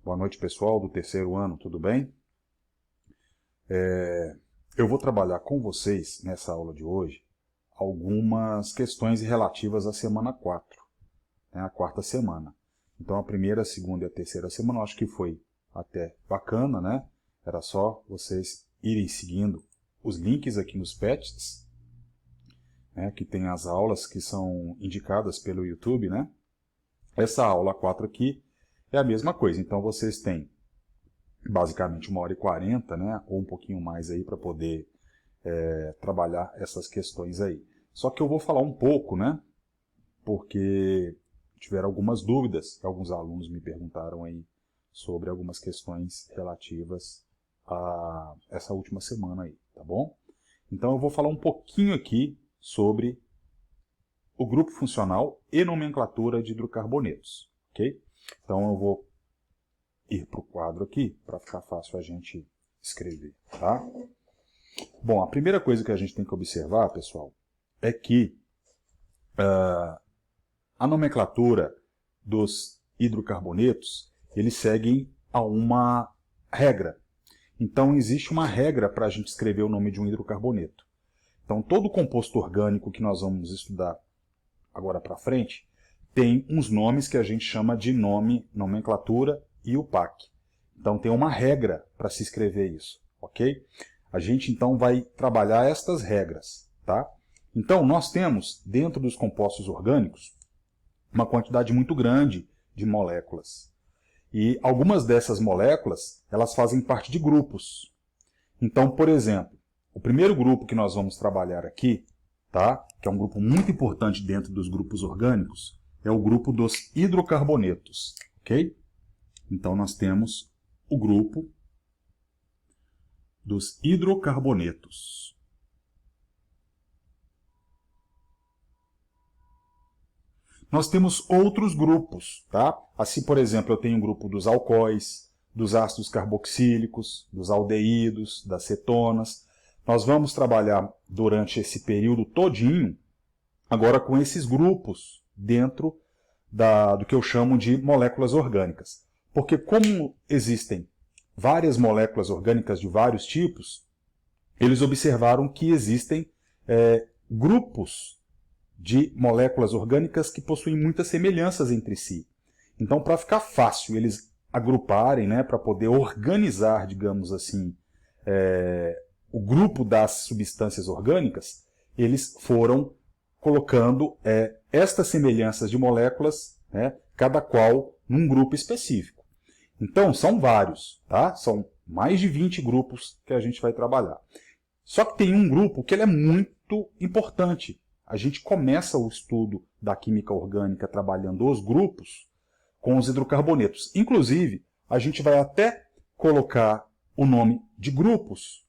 Boa noite, pessoal do terceiro ano, tudo bem? Eu vou trabalhar com vocês, nessa aula de hoje, algumas questões relativas à semana 4, né, a quarta semana. Então, a primeira, a segunda e a terceira semana, eu acho que foi até bacana, né? Era só vocês irem seguindo os links aqui nos patches, né, que tem as aulas que são indicadas pelo YouTube, né? Essa aula 4 aqui é a mesma coisa, então vocês têm basicamente 1h40, né, ou um pouquinho mais aí para poder trabalhar essas questões aí. Só que eu vou falar um pouco, né, porque tiveram algumas dúvidas que alguns alunos me perguntaram aí sobre algumas questões relativas a essa última semana aí, tá bom? Então eu vou falar um pouquinho aqui sobre o grupo funcional e nomenclatura de hidrocarbonetos, ok? Então eu vou ir para o quadro aqui, para ficar fácil a gente escrever, tá? Bom, a primeira coisa que a gente tem que observar, pessoal, é que a nomenclatura dos hidrocarbonetos, eles seguem a uma regra. Então, existe uma regra para a gente escrever o nome de um hidrocarboneto. Então, todo composto orgânico que nós vamos estudar agora para frente tem uns nomes que a gente chama de nome, nomenclatura e UPAC. Então, tem uma regra para se escrever isso, ok? A gente, então, vai trabalhar estas regras, tá? Então, nós temos, dentro dos compostos orgânicos, uma quantidade muito grande de moléculas. E algumas dessas moléculas, elas fazem parte de grupos. Então, por exemplo, o primeiro grupo que nós vamos trabalhar aqui, tá? Que é um grupo muito importante dentro dos grupos orgânicos, é o grupo dos hidrocarbonetos, ok? Então, nós temos o grupo dos hidrocarbonetos. Nós temos outros grupos, tá? Assim, por exemplo, eu tenho o grupo dos alcoóis, dos ácidos carboxílicos, dos aldeídos, das cetonas. Nós vamos trabalhar durante esse período todinho agora com esses grupos dentro do que eu chamo de moléculas orgânicas. Porque como existem várias moléculas orgânicas de vários tipos, eles observaram que existem grupos de moléculas orgânicas que possuem muitas semelhanças entre si. Então, para ficar fácil eles agruparem, né, para poder organizar, digamos assim, o grupo das substâncias orgânicas, eles foram colocando estas semelhanças de moléculas, né, cada qual num grupo específico. Então, são vários, tá? São mais de 20 grupos que a gente vai trabalhar. Só que tem um grupo que ele é muito importante. A gente começa o estudo da química orgânica trabalhando os grupos com os hidrocarbonetos. Inclusive, a gente vai até colocar o nome de grupos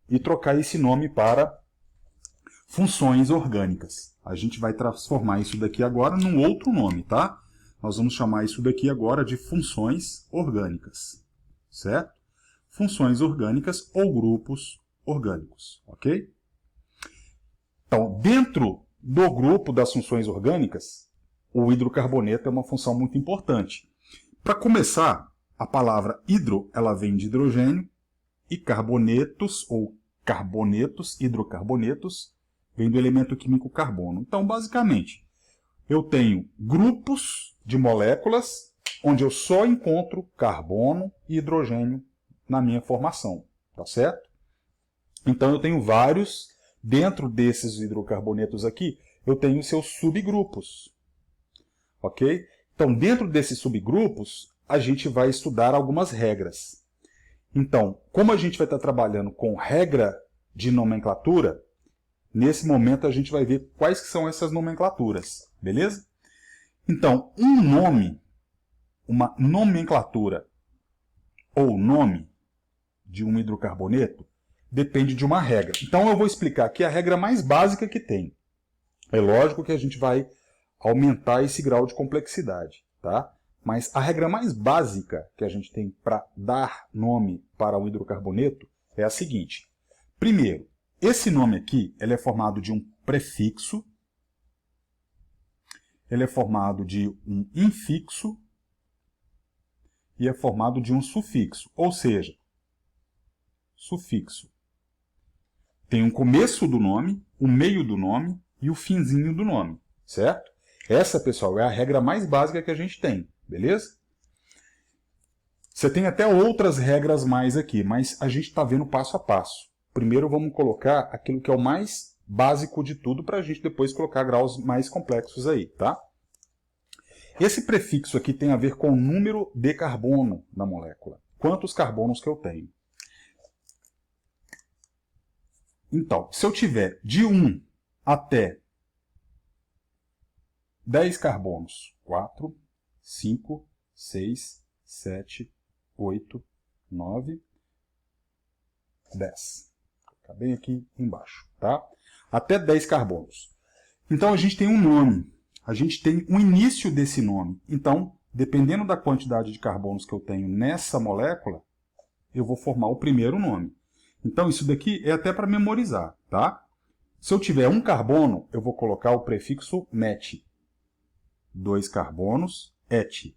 e trocar esse nome para funções orgânicas. A gente vai transformar isso daqui agora num outro nome, tá? Nós vamos chamar isso daqui agora de funções orgânicas, certo? Funções orgânicas ou grupos orgânicos, ok? Então, dentro do grupo das funções orgânicas, o hidrocarboneto é uma função muito importante. Para começar, a palavra hidro, ela vem de hidrogênio, e carbonetos, ou carbonetos, hidrocarbonetos, vem do elemento químico carbono. Então, basicamente, eu tenho grupos de moléculas onde eu só encontro carbono e hidrogênio na minha formação, tá certo? Então, eu tenho vários. Dentro desses hidrocarbonetos aqui, eu tenho seus subgrupos, ok? Então, dentro desses subgrupos, a gente vai estudar algumas regras. Então, como a gente vai estar trabalhando com regra de nomenclatura, nesse momento a gente vai ver quais que são essas nomenclaturas, beleza? Então, um nome, uma nomenclatura ou nome de um hidrocarboneto, depende de uma regra. Então eu vou explicar aqui a regra mais básica que tem. É lógico que a gente vai aumentar esse grau de complexidade, tá? Mas a regra mais básica que a gente tem para dar nome para um hidrocarboneto é a seguinte. Primeiro, esse nome aqui ele é formado de um prefixo, ele é formado de um infixo e é formado de um sufixo, ou seja, sufixo. Tem um começo do nome, o meio do nome e o finzinho do nome, certo? Essa, pessoal, é a regra mais básica que a gente tem, beleza? Você tem até outras regras mais aqui, mas a gente está vendo passo a passo. Primeiro vamos colocar aquilo que é o mais básico de tudo para a gente depois colocar graus mais complexos aí, tá? Esse prefixo aqui tem a ver com o número de carbono da molécula. Quantos carbonos que eu tenho? Então, se eu tiver de 1 até 10 carbonos, 4, 5, 6, 7, 8, 9, 10. Está bem aqui embaixo, tá? Até 10 carbonos. Então, a gente tem um nome. A gente tem o início desse nome. Então, dependendo da quantidade de carbonos que eu tenho nessa molécula, eu vou formar o primeiro nome. Então, isso daqui é até para memorizar, tá? Se eu tiver um carbono, eu vou colocar o prefixo met. 2 carbonos, et.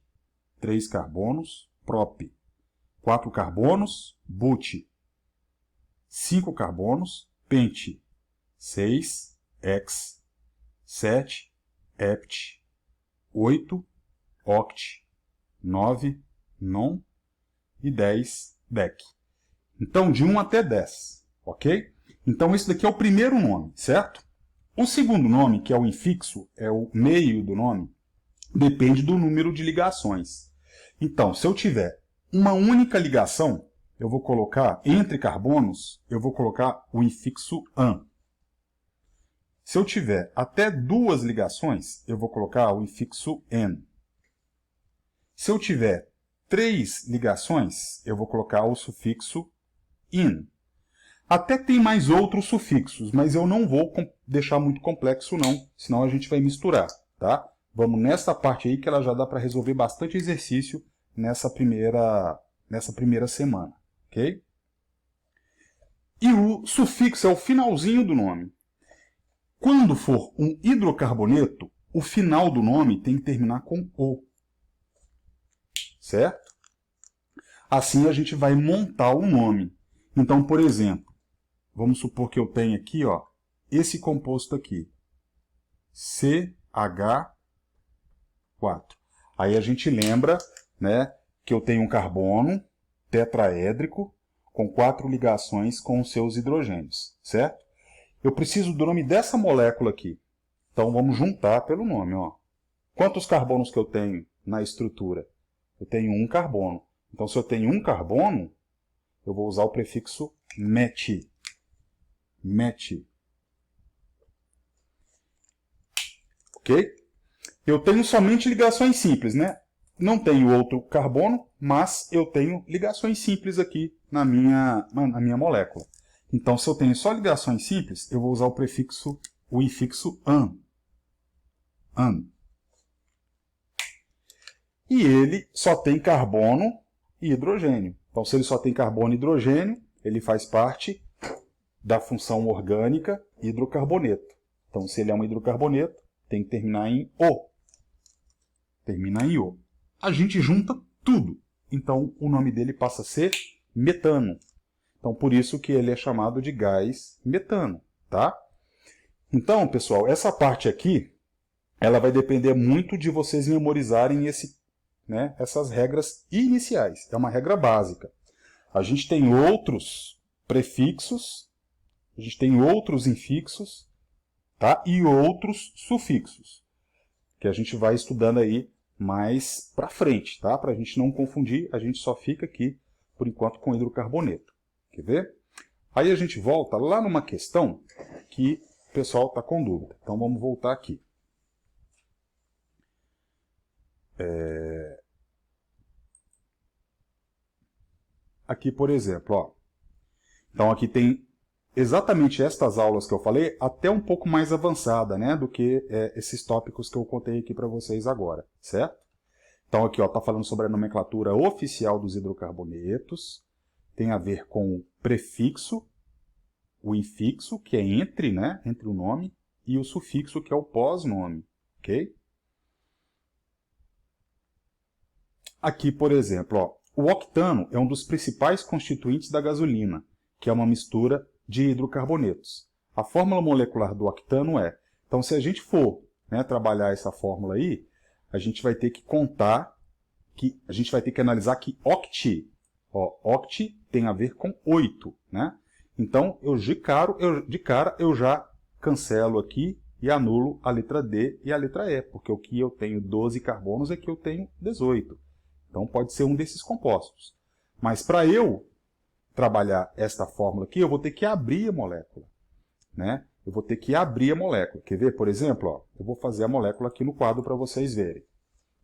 3 carbonos, prop. 4 carbonos, but. 5 carbonos, pent. 6, hex. 7, hept. 8, oct. 9, non. E 10, dec. Então, de 1 até 10, ok? Então, esse daqui é o primeiro nome, certo? O segundo nome, que é o infixo, é o meio do nome, depende do número de ligações. Então, se eu tiver uma única ligação, eu vou colocar, entre carbonos, eu vou colocar o infixo an. Se eu tiver até 2 ligações, eu vou colocar o infixo en. Se eu tiver 3 ligações, eu vou colocar o sufixo in. Até tem mais outros sufixos, mas eu não vou deixar muito complexo não, senão a gente vai misturar, tá? Vamos nessa parte aí que ela já dá para resolver bastante exercício nessa primeira semana, ok? E o sufixo é o finalzinho do nome. Quando for um hidrocarboneto, o final do nome tem que terminar com O, certo? Assim a gente vai montar o nome. Então, por exemplo, vamos supor que eu tenho aqui, ó, esse composto aqui, CH4. Aí a gente lembra, né, que eu tenho um carbono tetraédrico com 4 ligações com os seus hidrogênios, certo? Eu preciso do nome dessa molécula aqui. Então vamos juntar pelo nome, ó. Quantos carbonos que eu tenho na estrutura? Eu tenho um carbono. Então, se eu tenho um carbono, eu vou usar o prefixo met. Met. Ok? Eu tenho somente ligações simples, né? Não tenho outro carbono, mas eu tenho ligações simples aqui na minha molécula. Então, se eu tenho só ligações simples, eu vou usar o infixo an. An. E ele só tem carbono e hidrogênio. Então, se ele só tem carbono e hidrogênio, ele faz parte da função orgânica hidrocarboneto. Então, se ele é um hidrocarboneto, tem que terminar em O. Termina em O. A gente junta tudo. Então, o nome dele passa a ser metano. Então, por isso que ele é chamado de gás metano, tá? Então, pessoal, essa parte aqui, ela vai depender muito de vocês memorizarem essas regras iniciais. É uma regra básica. A gente tem outros prefixos, a gente tem outros infixos, tá? E outros sufixos, que a gente vai estudando aí mais para frente, tá? Para a gente não confundir, a gente só fica aqui, por enquanto, com hidrocarboneto. Quer ver? Aí a gente volta lá numa questão que o pessoal está com dúvida. Então vamos voltar aqui. Aqui, por exemplo, ó. Então aqui tem exatamente estas aulas que eu falei, até um pouco mais avançada, né, do que esses tópicos que eu contei aqui para vocês agora, certo? Então aqui está falando sobre a nomenclatura oficial dos hidrocarbonetos, tem a ver com o prefixo, o infixo, que é entre o nome, e o sufixo, que é o pós-nome, ok? aqui, por exemplo, ó, o octano é um dos principais constituintes da gasolina, que é uma mistura de hidrocarbonetos. A fórmula molecular do octano é... Então, se a gente for, né, trabalhar essa fórmula aí, a gente vai ter que contar, a gente vai ter que analisar que oct, ó, oct tem a ver com 8, né? Então, de cara, eu já cancelo aqui e anulo a letra D e a letra E, porque aqui eu tenho 12 carbonos e aqui eu tenho 18. Então, pode ser um desses compostos. Mas para eu trabalhar esta fórmula aqui, eu vou ter que abrir a molécula, né? Eu vou ter que abrir a molécula. Quer ver, por exemplo? Ó, eu vou fazer a molécula aqui no quadro para vocês verem.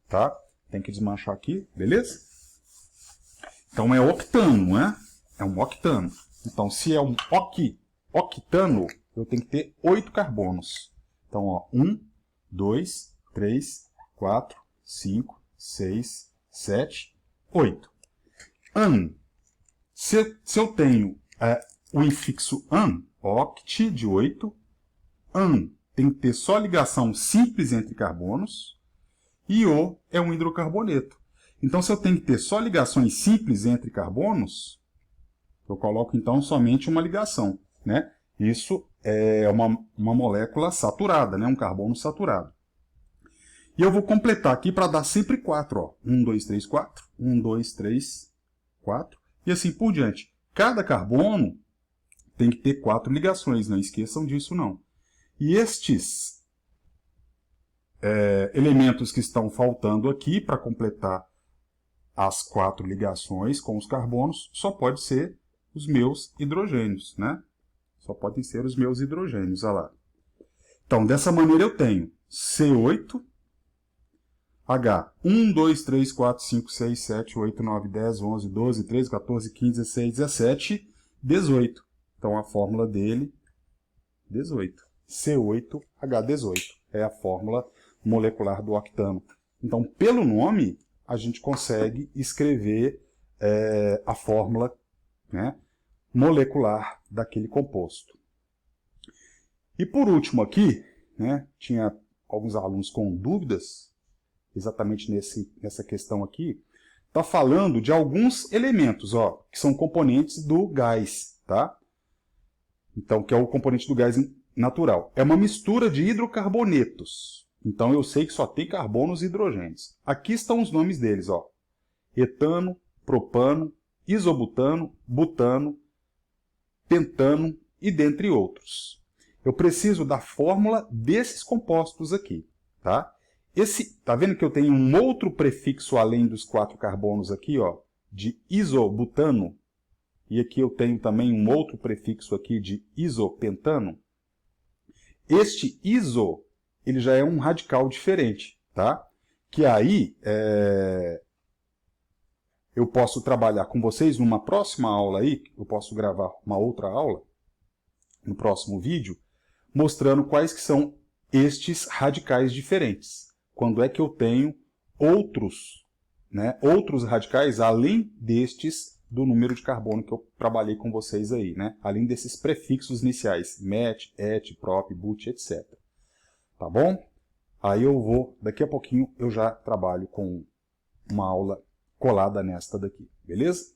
Tá? Tem que desmanchar aqui, beleza? Então é octano, né? É um octano. Então, se é um octano, eu tenho que ter 8 carbonos. Então, ó, 1, 2, 3, 4, 5, 6, 7, 8. An. Se eu tenho o infixo an, oct de 8, an tem que ter só ligação simples entre carbonos, e O é um hidrocarboneto. Então, se eu tenho que ter só ligações simples entre carbonos, eu coloco então somente uma ligação, né? Isso é uma molécula saturada, né? Um carbono saturado. E eu vou completar aqui para dar sempre 4. Ó. 1, 2, 3, 4. 1, 2, 3, 4. E assim por diante. Cada carbono tem que ter 4 ligações, não esqueçam disso não. E estes elementos que estão faltando aqui para completar as 4 ligações com os carbonos, só pode ser os meus hidrogênios, né? Só podem ser os meus hidrogênios, olha lá. Então, dessa maneira eu tenho C8, H, 1, 2, 3, 4, 5, 6, 7, 8, 9, 10, 11, 12, 13, 14, 15, 16, 17, 18. Então, a fórmula dele, 18. C8H18 é a fórmula molecular do octano. Então, pelo nome, a gente consegue escrever a fórmula, né, molecular daquele composto. E por último aqui, né, tinha alguns alunos com dúvidas, exatamente nessa questão aqui, está falando de alguns elementos, ó, que são componentes do gás, tá? Então, que é o componente do gás natural. É uma mistura de hidrocarbonetos. Então, eu sei que só tem carbonos e hidrogênios. Aqui estão os nomes deles, ó. Etano, propano, isobutano, butano, pentano e dentre outros. Eu preciso da fórmula desses compostos aqui, tá? Tá vendo que eu tenho um outro prefixo além dos 4 carbonos aqui, ó, de isobutano? E aqui eu tenho também um outro prefixo aqui de isopentano. Este iso, ele já é um radical diferente, tá? Que aí eu posso trabalhar com vocês numa próxima aula aí, eu posso gravar uma outra aula no próximo vídeo, mostrando quais que são estes radicais diferentes. Quando é que eu tenho outros, né, outros radicais além destes do número de carbono que eu trabalhei com vocês aí, né? Além desses prefixos iniciais, met, et, prop, but, etc. Tá bom? Aí daqui a pouquinho eu já trabalho com uma aula colada nesta daqui, beleza?